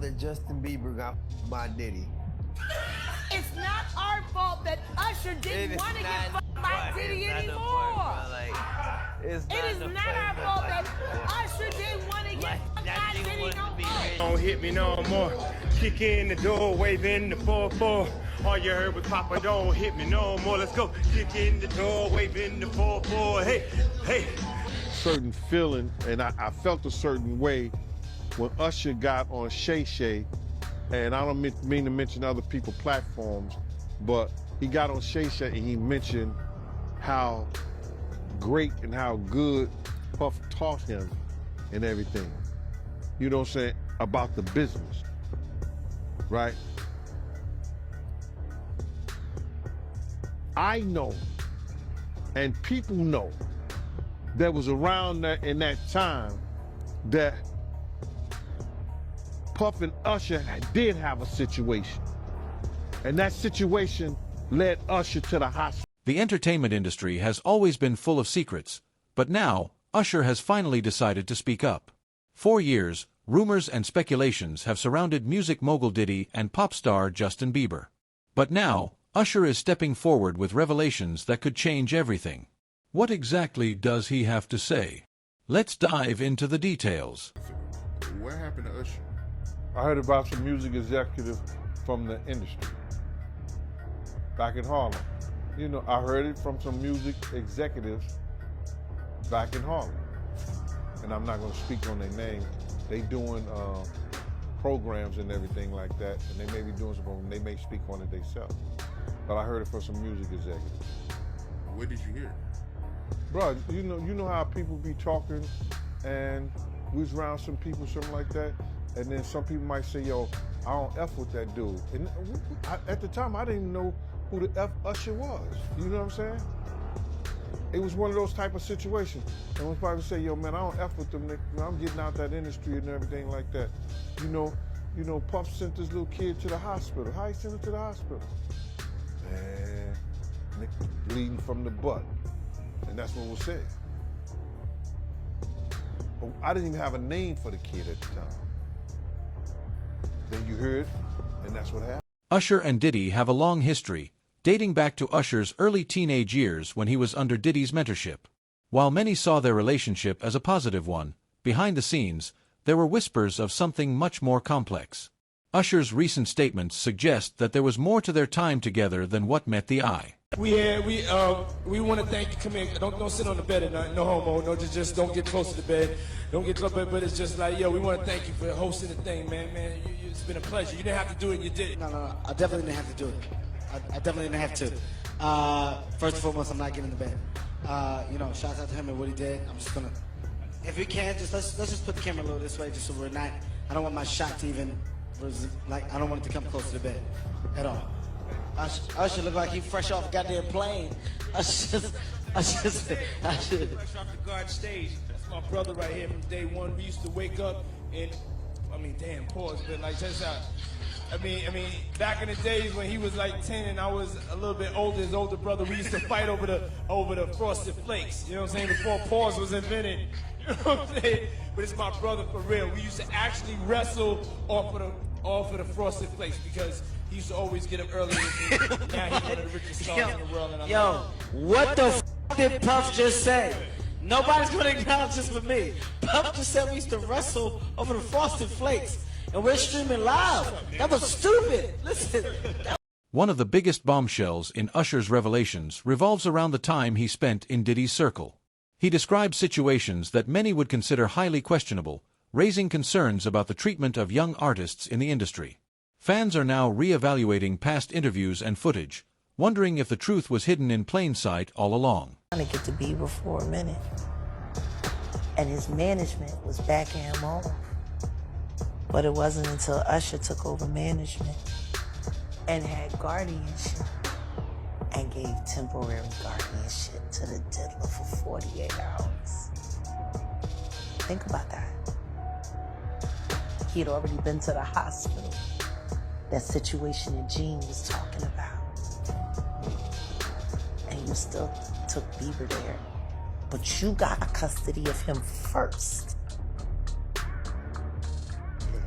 that Justin Bieber got by Diddy. It's not our fault that Usher didn't want to get fucked by Diddy anymore. It is not our fault that Usher didn't want to get fucked by Diddy no more. Don't hit me no more. Kick in the door, waving the 4-4. All you heard was Papa, don't hit me no more. Let's go. Kick in the door, waving the 4-4. Hey, hey. Certain feeling, and I felt a certain way when Usher got on Shay Shay, and I don't mean to mention other people's platforms, but he got on Shay Shay and he mentioned how great and how good Puff taught him and everything. You know what I'm saying? About the business, right? I know, and people know, that was around that in that time that Puff and Usher did have a situation. And that situation led Usher to the hospital. The entertainment industry has always been full of secrets, but now Usher has finally decided to speak up. For years, rumors and speculations have surrounded music mogul Diddy and pop star Justin Bieber. But now, Usher is stepping forward with revelations that could change everything. What exactly does he have to say? Let's dive into the details. What happened to Usher? I heard about some music executive from the industry back in Harlem. You know, I heard it from some music executives back in Harlem. And I'm not going to speak on their name. They doing programs and everything like that, and they may be doing something, they may speak on it themselves. But I heard it from some music executives. What did you hear? Bro, you know how people be talking, and we was around some people, something like that, and then some people might say, yo, I don't F with that dude. And at the time, I didn't even know who the F Usher was. You know what I'm saying? It was one of those type of situations. And when people say, yo, man, I don't F with them, I'm getting out that industry and everything like that. You know, Puff sent this little kid to the hospital. How he sent him to the hospital? Man, bleeding from the butt. And that's what was said. But I didn't even have a name for the kid at the time. Then you heard, and that's what happened. Usher and Diddy have a long history, dating back to Usher's early teenage years when he was under Diddy's mentorship. While many saw their relationship as a positive one, behind the scenes, there were whispers of something much more complex. Usher's recent statements suggest that there was more to their time together than what met the eye. We want to thank you. Come here. Don't sit on the bed at night. No homo. No, just don't get close to the bed. Don't get close. But it's just like, yo, we want to thank you for hosting the thing, man. It's been a pleasure. You didn't have to do it. You did it. No. I definitely didn't have to do it. I definitely didn't have to. First and foremost, I'm not getting in the bed. Shout out to him and what he did. I'm just gonna, if we can, let's just put the camera a little this way, just so we're not. I don't want my shot to even, I don't want it to come close to the bed at all. Usher look like he fresh off a goddamn plane. Usher. Fresh off the guard stage. That's my brother right here from day one. We used to wake up and, pause, but like, check this out. Back in the days when he was like 10 and I was a little bit older, his older brother, we used to fight over the Frosted Flakes. You know what I'm saying? Before pause was invented. You know what I'm saying? But it's my brother for real. We used to actually wrestle off of the Frosted Flakes because he used to always get up early. Now he's one of the richest stars in the world. And what the f did Puff just say? Nobody's gonna acknowledge this but me. Puff just said we used to wrestle over the Frosted Flakes. And we're streaming live. That was stupid. Listen. One of the biggest bombshells in Usher's revelations revolves around the time he spent in Diddy's circle. He describes situations that many would consider highly questionable, raising concerns about the treatment of young artists in the industry. Fans are now re-evaluating past interviews and footage, wondering if the truth was hidden in plain sight all along. I'm trying to get to Bieber for a minute, and his management was backing him off. But it wasn't until Usher took over management and had guardianship and gave temporary guardianship to the diddler for 48 hours. Think about that. He'd already been to the hospital. That situation that Gene was talking about. And you still took Bieber there. But you got custody of him first.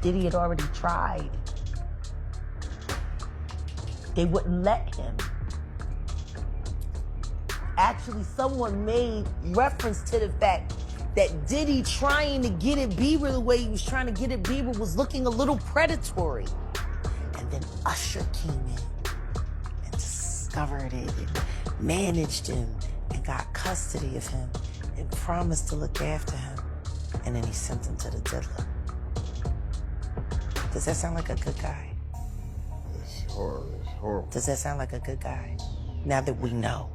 Diddy had already tried. They wouldn't let him. Actually, someone made reference to the fact that Diddy trying to get at Bieber the way he was trying to get at Bieber was looking a little predatory. And then Usher came in and discovered it and managed him and got custody of him and promised to look after him. And then he sent him to the diddler. Does that sound like a good guy? It's horrible. It's horrible. Does that sound like a good guy? Now that we know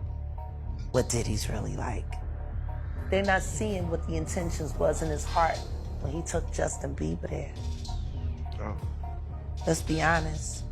what Diddy's really like. They're not seeing what the intentions was in his heart when he took Justin Bieber there. Oh. Let's be honest.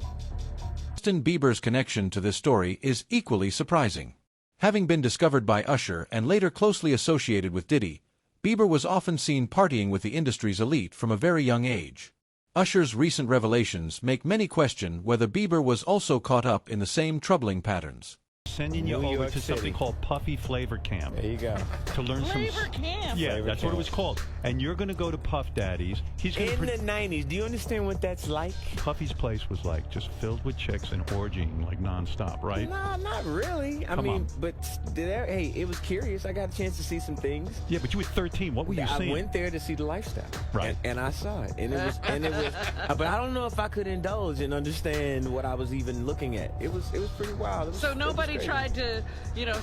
Justin Bieber's connection to this story is equally surprising. Having been discovered by Usher and later closely associated with Diddy, Bieber was often seen partying with the industry's elite from a very young age. Usher's recent revelations make many question whether Bieber was also caught up in the same troubling patterns. Sending you over to something called Puffy Flavor Camp. There you go. To learn Flavor Camp? Yeah, Flavor that's Camp. what it was called. And you're going to go to Puff Daddy's. He's going In the 90s, do you understand what that's like? Puffy's place was like just filled with chicks and orgying like nonstop, right? No, not really. I Come mean, on. but hey, it was curious. I got a chance to see some things. Yeah, but you were 13. What were you I seeing? went there to see the lifestyle, Right. And I saw it, and it was. But I don't know if I could indulge and understand what I was even looking at. It was pretty wild. So nobody tried to,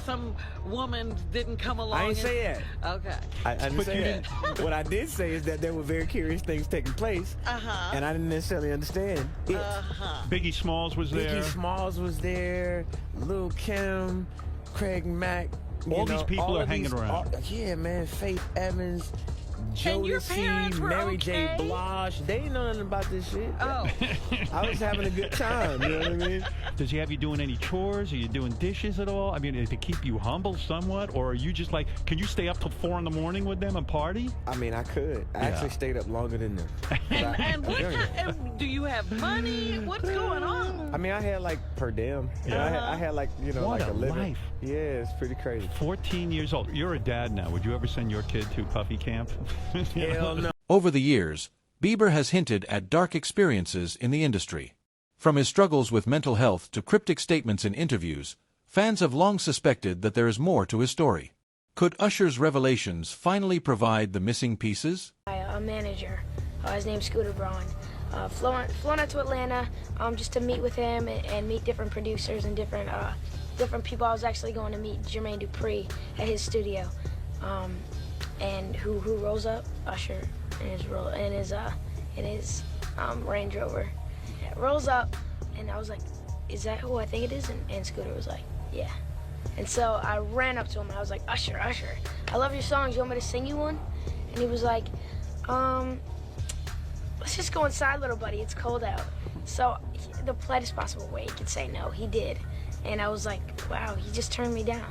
some woman didn't come along. I didn't say that. Okay. I didn't say that. What I did say is that there were very curious things taking place, and I didn't necessarily understand it. Biggie Smalls was there. Biggie Smalls was there. Lil' Kim, Craig Mack. All these people are hanging around. Yeah, man. Faith Evans, And your Jodeci, parents were Mary J. okay? Blige. They didn't know nothing about this shit. Oh. I was having a good time. You know what I mean? Does he have you doing any chores? Are you doing dishes at all? I mean, to keep you humble somewhat? Or are you just like, can you stay up till 4 in the morning with them and party? I mean, I could. I actually stayed up longer than them. And do you have money? What's going on? I mean, I had like per diem. I had like, What like a a living. life. Yeah, it's pretty crazy. 14 years old. You're a dad now. Would you ever send your kid to Puffy Camp? Hell no. Over the years, Bieber has hinted at dark experiences in the industry. From his struggles with mental health to cryptic statements in interviews, fans have long suspected that there is more to his story. Could Usher's revelations finally provide the missing pieces? A manager. His name's Scooter Braun. Flown out to Atlanta just to meet with him and meet different producers and different people. I was actually going to meet Jermaine Dupri at his studio. And who rolls up? Usher in his Range Rover. Rolls up, and I was like, "Is that who I think it is?" And Scooter was like, "Yeah." And so I ran up to him and I was like, Usher, I love your songs. You want me to sing you one?" And he was like, "Let's just go inside, little buddy. It's cold out." So the politest possible way he could say no, he did. And I was like, wow, he just turned me down.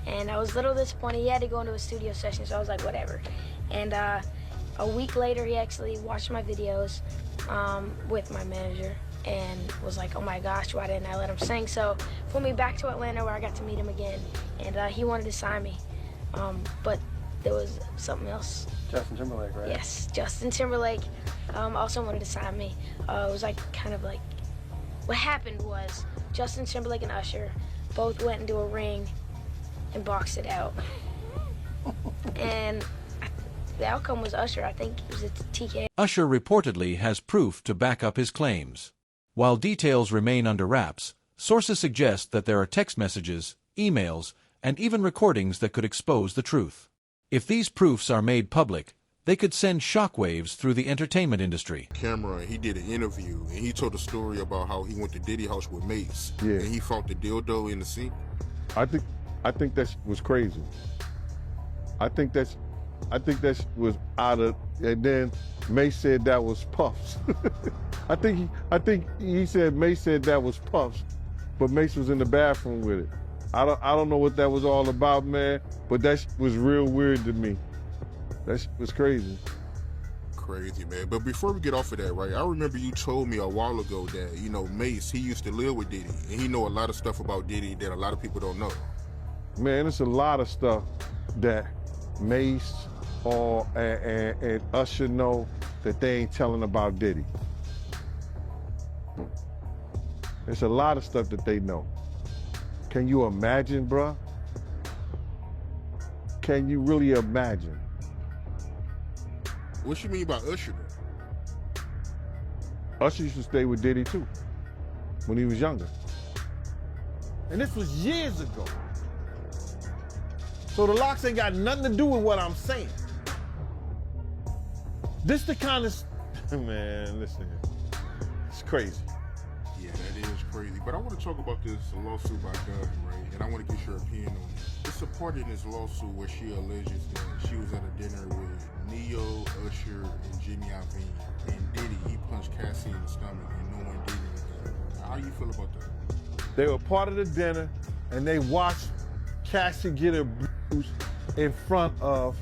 And I was a little disappointed. He had to go into a studio session, so I was like, whatever. And a week later, he actually watched my videos with my manager and was like, oh my gosh, why didn't I let him sing? So flew me back to Atlanta where I got to meet him again. And he wanted to sign me. But there was something else. Justin Timberlake, right? Yes, Justin Timberlake also wanted to sign me. It was like kind of like, what happened was Justin Timberlake and Usher both went into a ring and boxed it out. And the outcome was Usher. I think it was a TKO. Usher reportedly has proof to back up his claims. While details remain under wraps, sources suggest that there are text messages, emails, and even recordings that could expose the truth. If these proofs are made public, they could send shockwaves through the entertainment industry. Camera, he did an interview, and he told a story about how he went to Diddy house with mates, Yeah. and he found the dildo in the sink. I think that was crazy. I think that was out of. And then Mace said that was Puffs. I think he said Mace said that was Puffs, but Mace was in the bathroom with it. I don't know what that was all about, man. But that was real weird to me. That was crazy. Crazy, man. But before we get off of that, right, I remember you told me a while ago that, Mace, he used to live with Diddy, and he know a lot of stuff about Diddy that a lot of people don't know. Man, it's a lot of stuff that Mace and Usher know that they ain't telling about Diddy. There's a lot of stuff that they know. Can you imagine, bruh? Can you really imagine? What you mean by Usher? Usher used to stay with Diddy too, when he was younger. And this was years ago. So the locks ain't got nothing to do with what I'm saying. This the kind of, man, listen here. It's crazy. Yeah, that is crazy. But I want to talk about this lawsuit by Dunn, right? And I want to get your opinion on it. It's a part in this lawsuit where she alleges that she was at a dinner with Neo, Usher, and Jimmy Iovine. And Diddy, he punched Cassie in the stomach and no one did anything. How you feel about that? They were part of the dinner and they watched Cassie get abused in front of,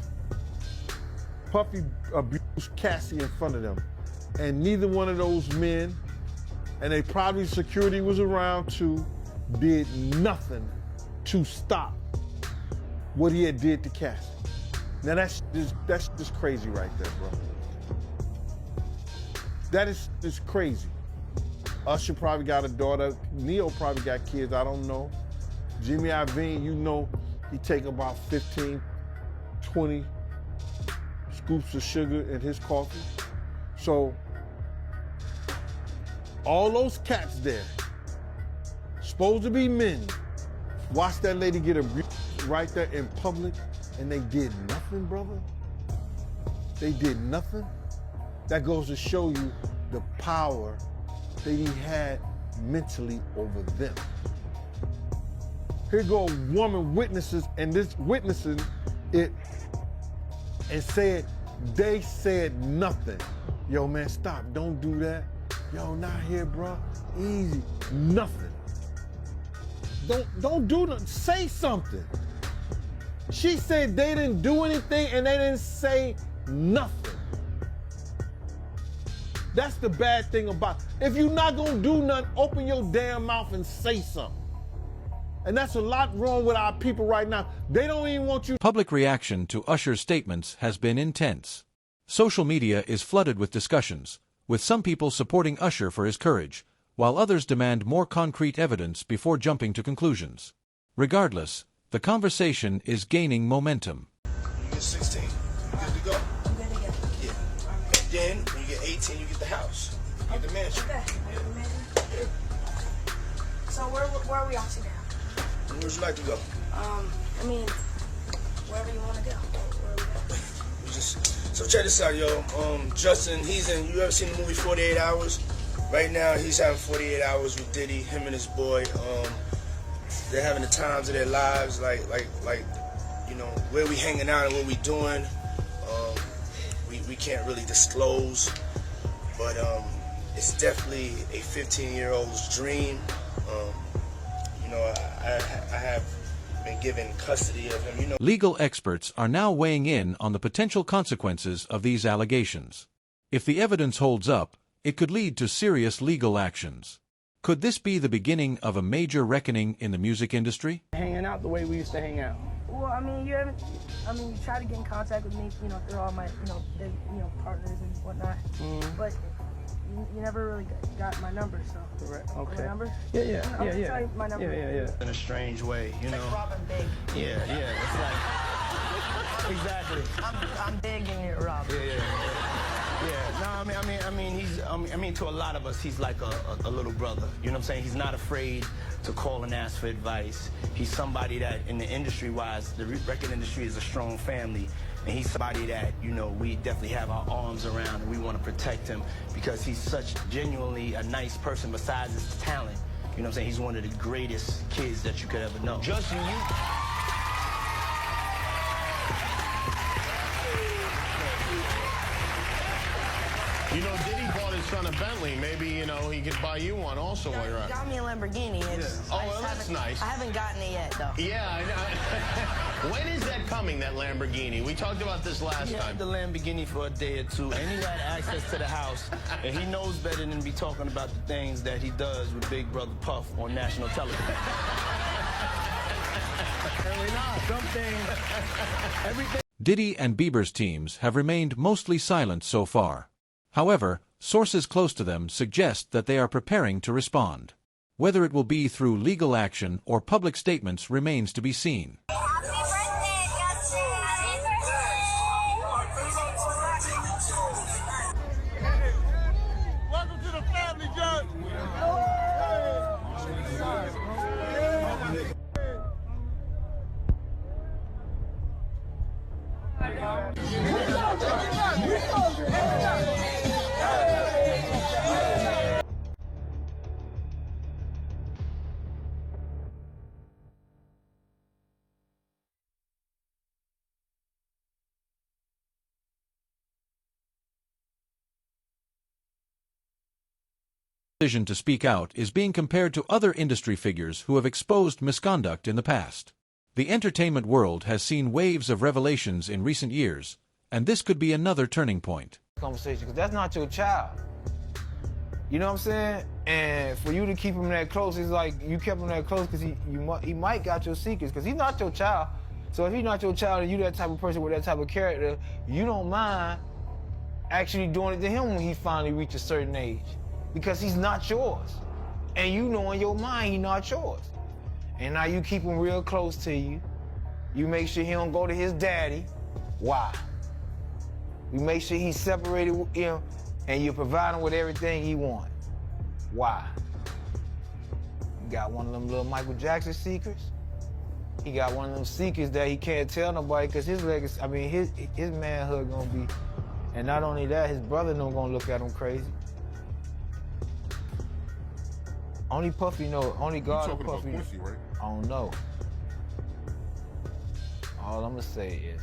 Puffy abused Cassie in front of them. And neither one of those men, and they probably security was around too, did nothing to stop what he had did to Cassie. Now that's just crazy right there, bro. That is just crazy. Usher probably got a daughter. Neo probably got kids, I don't know. Jimmy Iovine, you know, he take about 15, 20 scoops of sugar in his coffee. So, all those cats there, supposed to be men, watch that lady get abused right there in public, and they did nothing, brother. They did nothing. That goes to show you the power that he had mentally over them. Here go a woman witnesses, and this witnessing it, and said, they said nothing. Yo, man, stop, don't do that. Yo, not here, bro. Easy, nothing. Don't do nothing, say something. She said they didn't do anything and they didn't say nothing. That's the bad thing about it. If you're not gonna do nothing, open your damn mouth and say something. And that's a lot wrong with our people right now. They don't even want you. Public reaction to Usher's statements has been intense. Social media is flooded with discussions, with some people supporting Usher for his courage, while others demand more concrete evidence before jumping to conclusions. Regardless, the conversation is gaining momentum. You get 16, you good to go. I'm good to go. Yeah. And then when you get 18, you get the house. You get the mansion. Okay. Yeah. So where are we off to now? Where would you like to go? I mean, wherever you want to go. Where we go? So check this out, yo. Justin, you ever seen the movie 48 Hours? Right now, he's having 48 hours with Diddy, him and his boy. They're having the times of their lives, like, you know, where we hanging out and what we doing. We can't really disclose, but it's definitely a 15-year-old's dream. You know, I have been given custody of him. You know, Legal experts are now weighing in on the potential consequences of these allegations. If the evidence holds up, it could lead to serious legal actions. Could this be the beginning of a major reckoning in the music industry? Hanging out the way we used to hang out. Well, I mean, you try to get in contact with me, you know, through all my, big, partners and whatnot. But you never really got my number, so. Right. Okay. My number? Yeah. I'll tell you my number. Yeah. In a strange way, you know. Like Robin Big. Yeah. It's like exactly. I'm big and you're Robin. Yeah. No, I mean, to a lot of us, he's like a little brother. You know what I'm saying? He's not afraid to call and ask for advice. He's somebody that, in the industry-wise, the record industry is a strong family. And he's somebody that, we definitely have our arms around and we want to protect him because he's such genuinely a nice person besides his talent. You know what I'm saying? He's one of the greatest kids that you could ever know. Justin, You know, Diddy bought his son a Bentley. Maybe, he could buy you one also while you're out. He got me a Lamborghini. Oh, that's nice. I haven't gotten it yet, though. Yeah, I know. When is that coming, that Lamborghini? We talked about this last He time. had the Lamborghini for a day or two, and he had access to the house, and he knows better than be talking about the things that he does with Big Brother Puff on national television. Apparently not. Everything. Diddy and Bieber's teams have remained mostly silent so far. However, sources close to them suggest that they are preparing to respond. Whether it will be through legal action or public statements remains to be seen. Welcome to the family, Judge. Decision to speak out is being compared to other industry figures who have exposed misconduct in the past. The entertainment world has seen waves of revelations in recent years, and this could be another turning point. Conversation, because that's not your child. You know what I'm saying? And for you to keep him that close, it's like you kept him that close because he might got your secrets, because he's not your child. So if he's not your child and you that type of person with that type of character, you don't mind actually doing it to him when he finally reaches a certain age. Because he's not yours. And you know in your mind he's not yours. And now you keep him real close to you. You make sure he don't go to his daddy. Why? You make sure he's separated with him and you provide him with everything he wants. Why? You got one of them little Michael Jackson secrets. He got one of them secrets that he can't tell nobody because his legacy, his manhood gonna be, and not only that, his brother no gonna look at him crazy. Only Puffy know, only God and Puffy. Pussy, right? I don't know. All I'm gonna say is,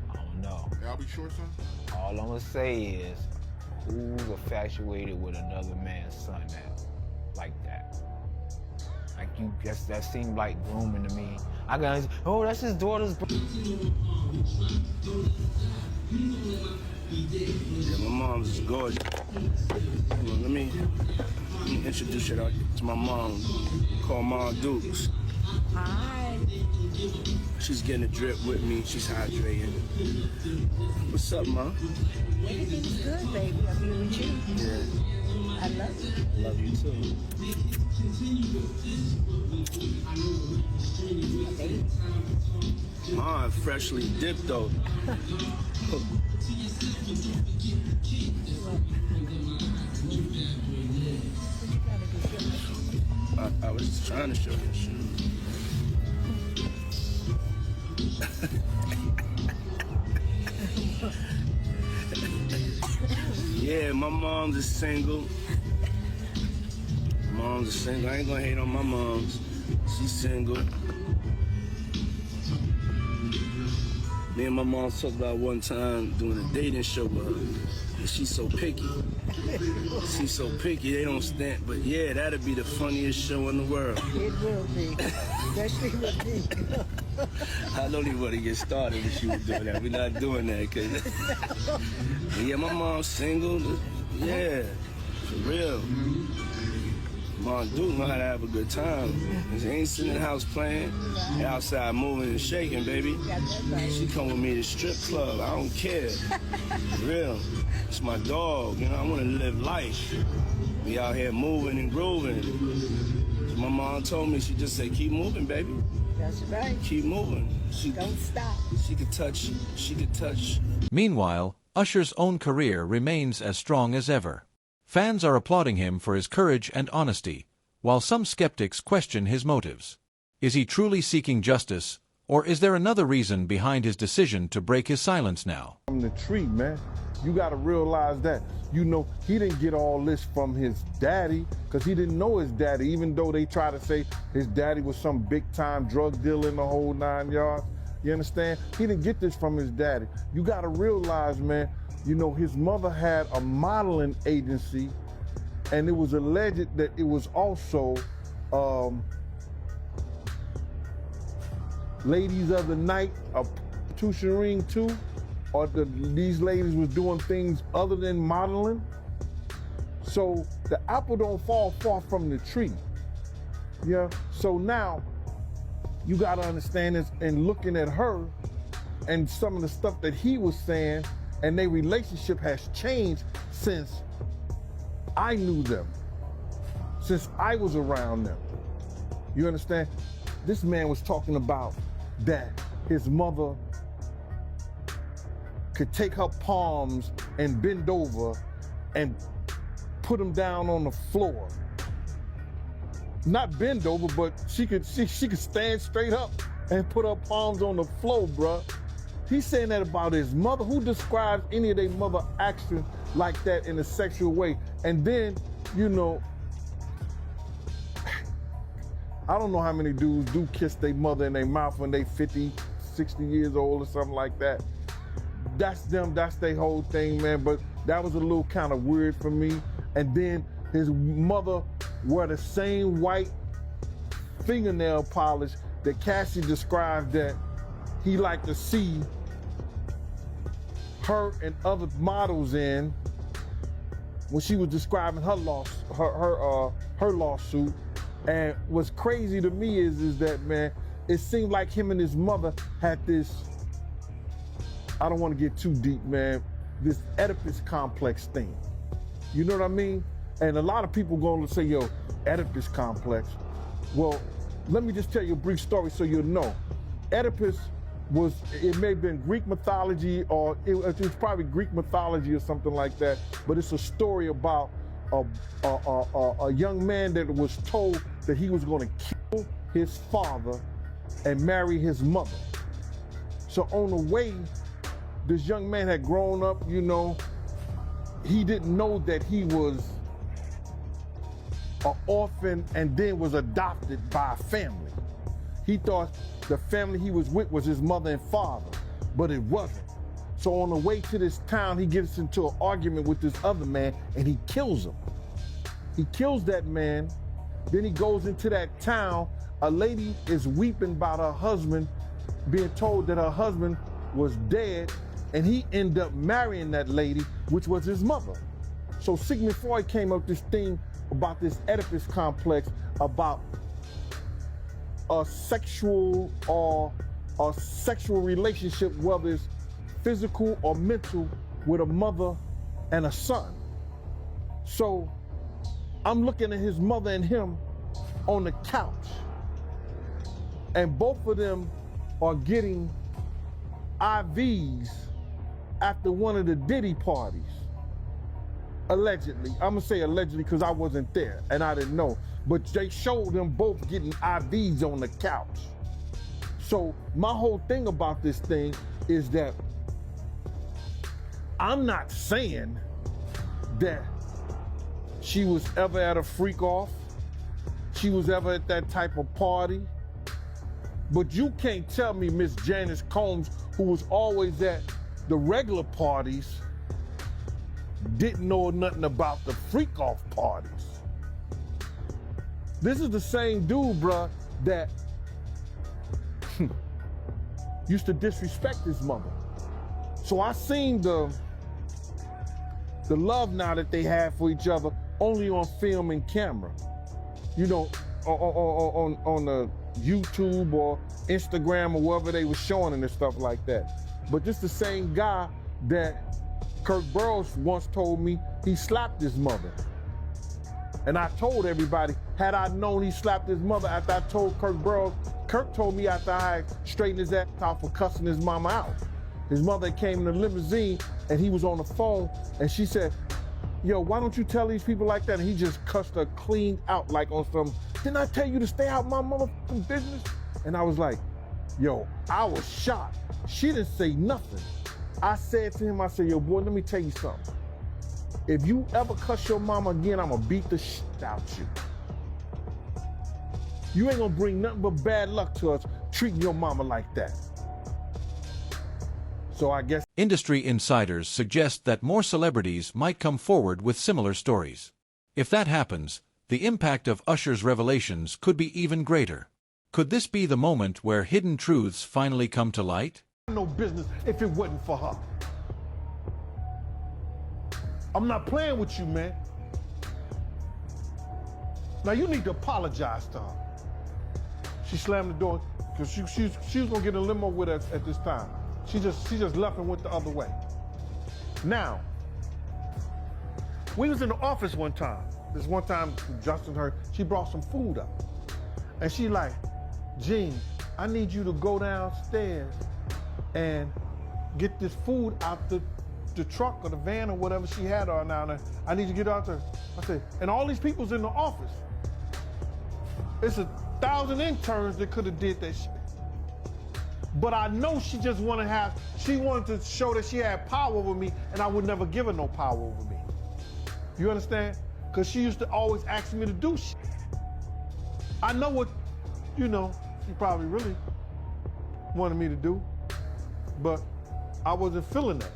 I don't know. I'll be short, son. All I'm gonna say is, who's infatuated with another man's son like that? Like you, that seemed like grooming to me. I got, oh, that's his daughter's. Yeah, my mom's is gorgeous. Let me introduce you to my mom, called Mom Dukes. Hi. She's getting a drip with me. She's hydrating. What's up, Mom? Everything's good, baby. I'm here with you. Yeah. I love you. Love you too. Mom, freshly dipped though. I was just trying to show you. Yeah, my mom's is single. Mom's is single. I ain't gonna hate on my mom's. She's single. Me and my mom talked about one time doing a dating show with her. And she's so picky. She's so picky, they don't stand. But yeah, that'd be the funniest show in the world. It will be, especially with me. I don't even want to get started if she was doing that. We're not doing that, cause yeah, my mom's single. Yeah, for real. Mom do know how to have a good time. She ain't sitting in the house playing. They outside moving and shaking, baby. She come with me to strip club. I don't care. For real. It's my dog, you know, I want to live life. Be out here moving and grooving. So my mom told me, she just said, keep moving, baby. That's right. Keep moving. Don't stop. She could touch. Meanwhile, Usher's own career remains as strong as ever. Fans are applauding him for his courage and honesty, while some skeptics question his motives. Is he truly seeking justice, or is there another reason behind his decision to break his silence now? From the tree, man. You got to realize that. You know, he didn't get all this from his daddy, because he didn't know his daddy, even though they try to say his daddy was some big-time drug dealer in the whole 9 yards. You understand? He didn't get this from his daddy. You got to realize, man, you know, his mother had a modeling agency, and it was alleged that it was also ladies of the night, a prostitution ring too, or these ladies was doing things other than modeling. So the apple don't fall far from the tree. Yeah. So now you got to understand this, and looking at her and some of the stuff that he was saying, and their relationship has changed since I knew them, since I was around them. You understand? This man was talking about that his mother could take her palms and bend over and put them down on the floor. Not bend over, but she could stand straight up and put her palms on the floor, bruh. He's saying that about his mother. Who describes any of their mother actions like that in a sexual way? And then, you know, I don't know how many dudes do kiss their mother in their mouth when they 50, 60 years old or something like that. That's them, that's their whole thing, man. But that was a little kind of weird for me. And then his mother wore the same white fingernail polish that Cassie described that he liked to see her and other models in when she was describing her lawsuit. And what's crazy to me is that, man, it seemed like him and his mother had this, I don't want to get too deep, man, this Oedipus complex thing. You know what I mean? And a lot of people going to say, yo, Oedipus complex. Well, let me just tell you a brief story so you'll know. Oedipus was, it may have been Greek mythology, or it was probably Greek mythology or something like that, but it's a story about a young man that was told that he was going to kill his father and marry his mother. So on the way, this young man had grown up, you know, he didn't know that he was an orphan and then was adopted by a family. He thought the family he was with was his mother and father, but it wasn't. So on the way to this town, he gets into an argument with this other man and he kills him. He kills that man, then he goes into that town. A lady is weeping about her husband, being told that her husband was dead, and he ended up marrying that lady, which was his mother. So Sigmund Freud came up with this thing about this Oedipus complex, about a sexual relationship, whether it's physical or mental, with a mother and a son. So I'm looking at his mother and him on the couch, and both of them are getting IVs after one of the Diddy parties. Allegedly. I'm gonna say allegedly because I wasn't there and I didn't know. But they showed them both getting IVs on the couch. So my whole thing about this thing is that I'm not saying that she was ever at a freak off, she was ever at that type of party. But you can't tell me Miss Janice Combs, who was always at the regular parties, didn't know nothing about the freak off parties. This is the same dude, bruh, that used to disrespect his mother. So I seen the love now that they have for each other only on film and camera. You know, on the YouTube or Instagram or wherever they were showing it and stuff like that. But this the same guy that Kirk Burrows once told me he slapped his mother. And I told everybody, had I known he slapped his mother after I told Kirk Burrows, Kirk told me after I straightened his ass out for cussing his mama out. His mother came in the limousine and he was on the phone and she said, yo, why don't you tell these people like that? And he just cussed her clean out like on some, didn't I tell you to stay out my motherfucking business? And I was like, yo, I was shocked. She didn't say nothing. I said to him, I said, yo, boy, let me tell you something. If you ever cuss your mama again, I'm gonna beat the shit out you. You ain't gonna bring nothing but bad luck to us treating your mama like that. So I guess industry insiders suggest that more celebrities might come forward with similar stories. If that happens, the impact of Usher's revelations could be even greater. Could this be the moment where hidden truths finally come to light? No business if it wasn't for her. I'm not playing with you, man. Now you need to apologize to her. She slammed the door because she was gonna get a limo with us at this time. She just left and went the other way. Now, we was in the office one time. This one time, Justin heard, she brought some food up. And she like, Gene, I need you to go downstairs and get this food out the truck or the van or whatever she had on down there. I need you to get out there. I said, and all these people's in the office. It's 1,000 interns that could have did that shit. But I know she just wanted to show that she had power over me, and I would never give her no power over me. You understand? Because she used to always ask me to do shit. I know what, she probably really wanted me to do, but I wasn't feeling that.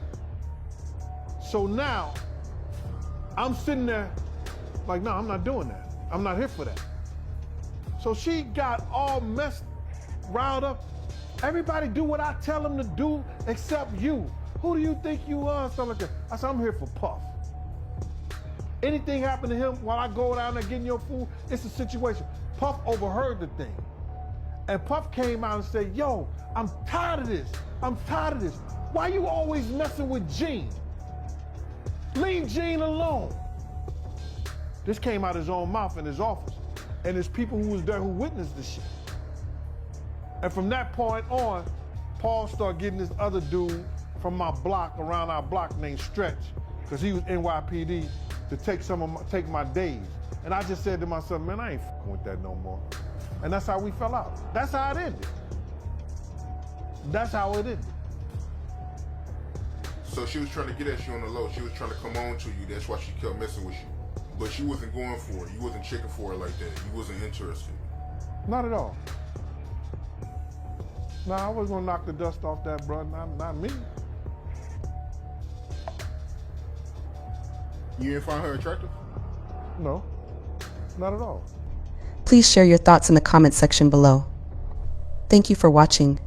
So now, I'm sitting there like, no, I'm not doing that. I'm not here for that. So she got all riled up. Everybody do what I tell them to do except you. Who do you think you are? Something like that. I said, I'm here for Puff. Anything happen to him while I go down there getting your food, it's a situation. Puff overheard the thing. And Puff came out and said, yo, I'm tired of this. I'm tired of this. Why you always messing with Gene? Leave Gene alone. This came out of his own mouth in his office. And there's people who was there who witnessed this shit. And from that point on, Paul started getting this other dude from my block, around our block, named Stretch, because he was NYPD, to take my days. And I just said to myself, man, I ain't fucking with that no more. And that's how we fell out. That's how it ended. That's how it ended. So she was trying to get at you on the low. She was trying to come on to you. That's why she kept messing with you. But she wasn't going for it. You wasn't checking for it like that. You wasn't interested. Not at all. Nah, I was gonna knock the dust off that, bro. Not me. You didn't find her attractive? No, not at all. Please share your thoughts in the comment section below. Thank you for watching,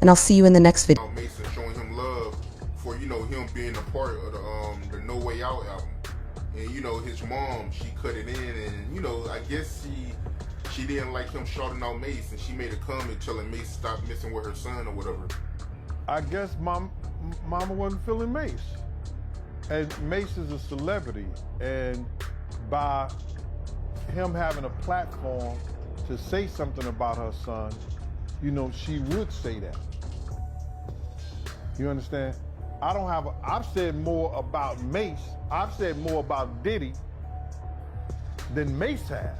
and I'll see you in the next video. Mason showing him love for, him being a part of the No Way Out album. And, his mom, she cut it in, and, I guess she didn't like him shouting out Mace, and she made a comment telling Mace to stop messing with her son or whatever. I guess mama wasn't feeling Mace. And Mace is a celebrity, and by him having a platform to say something about her son, she would say that. You understand? I've said more about Mace, I've said more about Diddy than Mace has.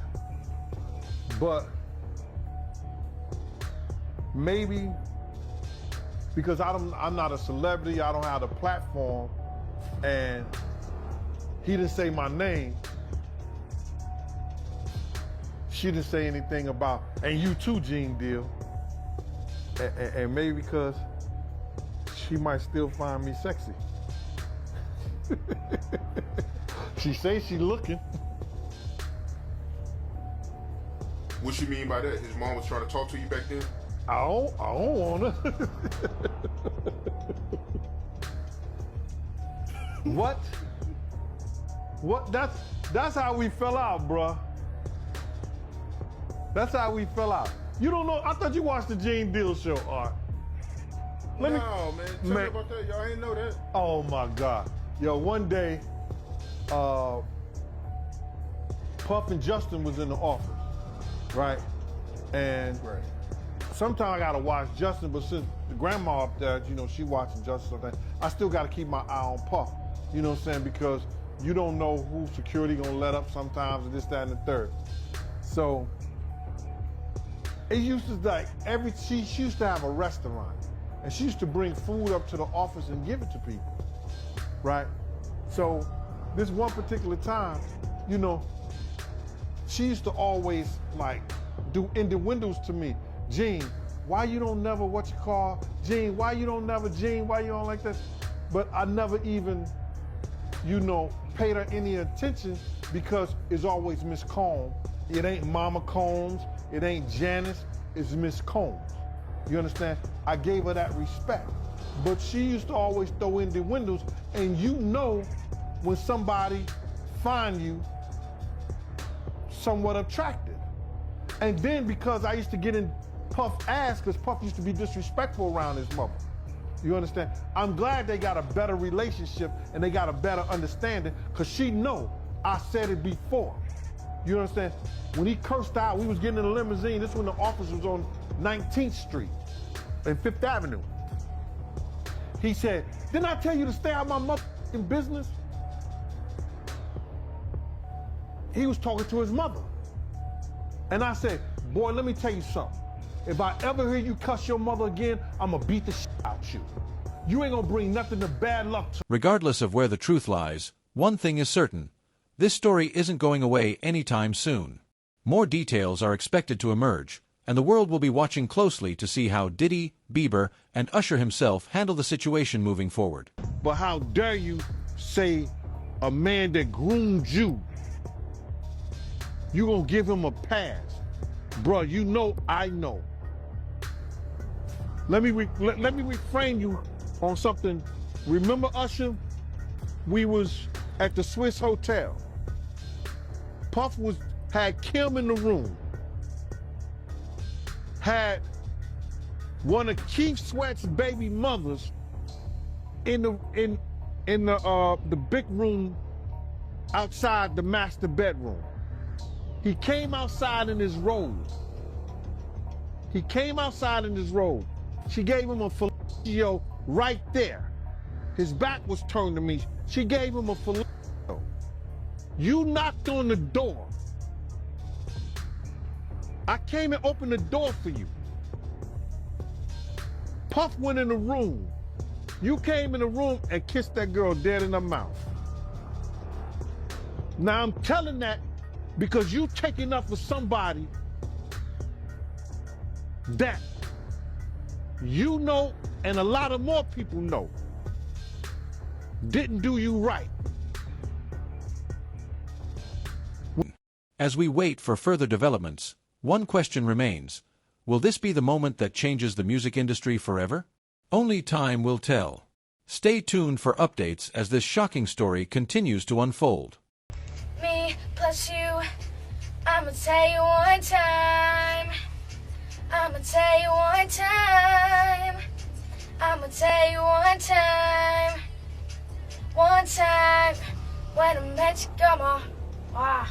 But maybe because I'm not a celebrity, I don't have a platform, and he didn't say my name, she didn't say anything about, and you too, Gene Deal. And maybe because she might still find me sexy. She say she looking. What you mean by that? His mom was trying to talk to you back then? I don't wanna. What? What? That's how we fell out, bruh. That's how we fell out. You don't know? I thought you watched the Gene Deal show, Art. No, man. Tell me about that. Y'all ain't know that. Oh my God. Yo, one day, Puff and Justin was in the office, right? And sometimes I gotta watch Justin, but since the grandma up there, she watching Justin, I still gotta keep my eye on Puff. You know what I'm saying? Because you don't know who security gonna let up sometimes, and this, that, and the third. So it used to she used to have a restaurant, and she used to bring food up to the office and give it to people, right? So this one particular time, she used to always do innuendos to me. Gene, why you don't never Gene, why you don't never, Gene, why you don't like that? But I never even, paid her any attention because it's always Miss Combs. It ain't Mama Combs, it ain't Janice, it's Miss Combs. You understand? I gave her that respect. But she used to always throw in the windows, and when somebody find you somewhat attractive. And then because I used to get in Puff's ass, because Puff used to be disrespectful around his mother. You understand? I'm glad they got a better relationship and they got a better understanding, because she know I said it before. You understand? When he cursed out, we was getting in a limousine. This when the office was on 19th Street and 5th Avenue. He said, didn't I tell you to stay out of my motherfucking business? He was talking to his mother. And I said, boy, let me tell you something. If I ever hear you cuss your mother again, I'm gonna beat the shit out you. You ain't gonna bring nothing but bad luck to. Regardless of where the truth lies, one thing is certain. This story isn't going away anytime soon. More details are expected to emerge, and the world will be watching closely to see how Diddy, Bieber, and Usher himself handle the situation moving forward. But how dare you say a man that groomed you, you gonna give him a pass? Bruh, you know I know. Let me reframe you on something. Remember Usher? We was at the Swiss Hotel. Puff had Kim in the room. Had one of Keith Sweat's baby mothers in the big room outside the master bedroom. He came outside in his robe. He came outside in his robe. She gave him a fellatio right there. His back was turned to me. She gave him a fellatio. You knocked on the door. I came and opened the door for you. Puff went in the room. You came in the room and kissed that girl dead in the mouth. Now I'm telling that because you taking up for somebody that you know and a lot of more people know didn't do you right. As we wait for further developments, one question remains. Will this be the moment that changes the music industry forever? Only time will tell. Stay tuned for updates as this shocking story continues to unfold. Me plus you, I'ma tell you one time. I'ma tell you one time. I'ma tell you one time. One time when I met you, come on. Wow.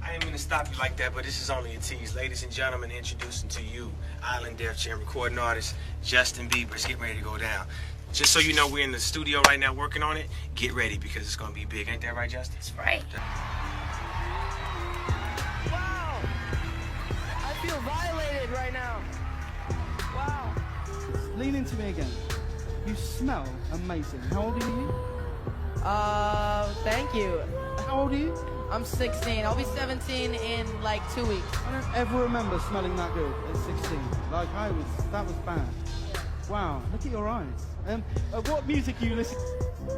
I didn't mean to stop you like that, but this is only a tease. Ladies and gentlemen, introducing to you Island Def Jam recording artist Justin Bieber. It's getting ready to go down. Just so you know, we're in the studio right now working on it. Get ready because it's going to be big. Ain't that right, Justin? That's right. Wow. I feel violated right now. Wow. Lean into me again. You smell amazing. How old are you? Thank you. How old are you? I'm 16. I'll be 17 in like 2 weeks. I don't ever remember smelling that good at 16. Like that was bad. Wow, look at your eyes. What music are you listening to?